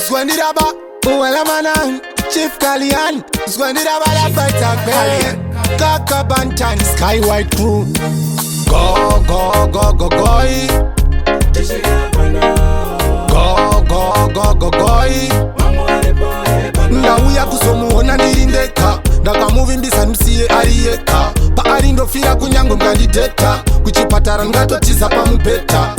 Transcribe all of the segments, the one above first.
Swandiraba, Uwela Manan, Chief Kalian, Swandiraba la Fighter Belly, Kaka Bantan, Sky White Crew. Go, go, go, go, go. Go, go, go, go, go. Ndauya kuzomuona ndilindeka ndakamuvimbisa msiye ariyeka paarindofira kunyange mkandidheta kuchipatara ngatotiza pamubheta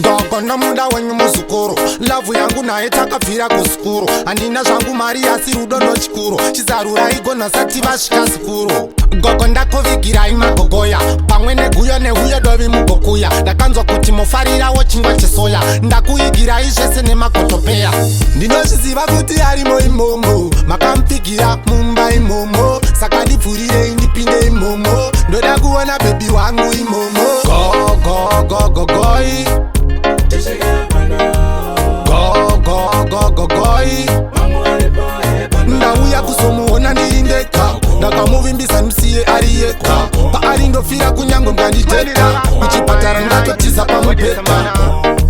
ndokondomuda wenyu muzukuru lavhu yangu naye takabvira kusikuru handina zvangu mari asi rudo ndochikuru chizarurai gonasati vasvika sikuru gogo ndakuvigirai magogoya pamwe neguyo nehuyo dovi mugokuya ndakanzwa kuti mofarirawo chingwa chesoya ndakuigirai zvese nemakotopeya ndinozviziva kuti arimo imomo makamupfigira mumba imomo saka ndipfurirei ndipinde imomo ndoda kuona bebi wangu imomo gogogogogoi gogogogogoi ndauya kuzomuona ndilindeka ndakamuvimbisa msiye ariyeka paarindofira kunyange mkandidheta kuchipatara ngatotiza pamubheta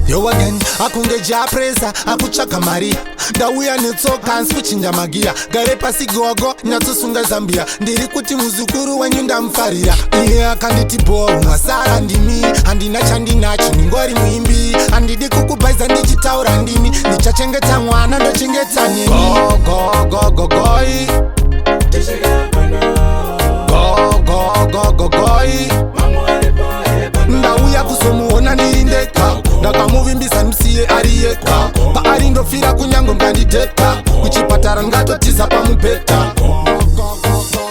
yowagen akunge japresa akutsvaga mari ndauya netsoka nsi kuchinja magiya gare pasi gogo nyatsosunga zambia ndiri kuti muzukuru wenyu ndamufarira iye akanditi bo masara ndimi handina chandinacho ningori muimbi handidi kukubhaiza ndichitaura ndimi ndichachengeta mwana ndochengeta nemi gogogogogoi gogogogogoi ndauya kuzomuona ndilindeka ndakamuvimbisa msiye ariyeka paarindofira kunyange mkandidheta kuchipatara ngatotiza pamubheta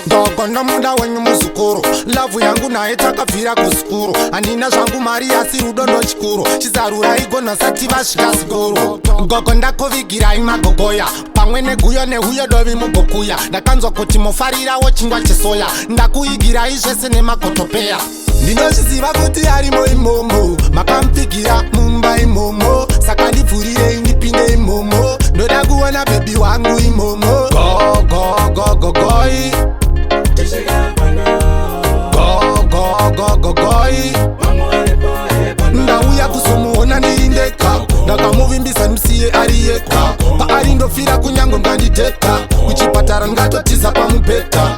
ndokondomuda wenyu muzukuru lavhu yangu naye takabvira kusikuru handina zvangu mari asi rudo ndochikuru chizarurai gonasati vasvika sikuru gogo ndakuvigirai magogoya pamwe neguyo nehuyo dovi mugokuya ndakanzwa kuti mofarirawo chingwa chesoya ndakuigirai zvese nemakotopeya ndinozviziva kuti arimo imomo makamupfigira mumba imomo saka ndipfurirei ndipinde imomo ndoda kuona bebi wangu imomo gogogogogoi gogogogogoi ndauya kuzomuona ndilindeka ndakamuvimbisa msiye ariyeka paarindofira kunyange mkandidheta kuchipatara ngatotiza pamubheta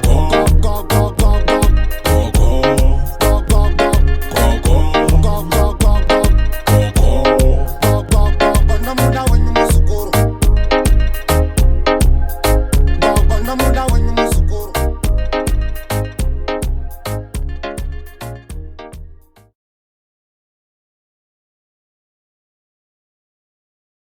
Muda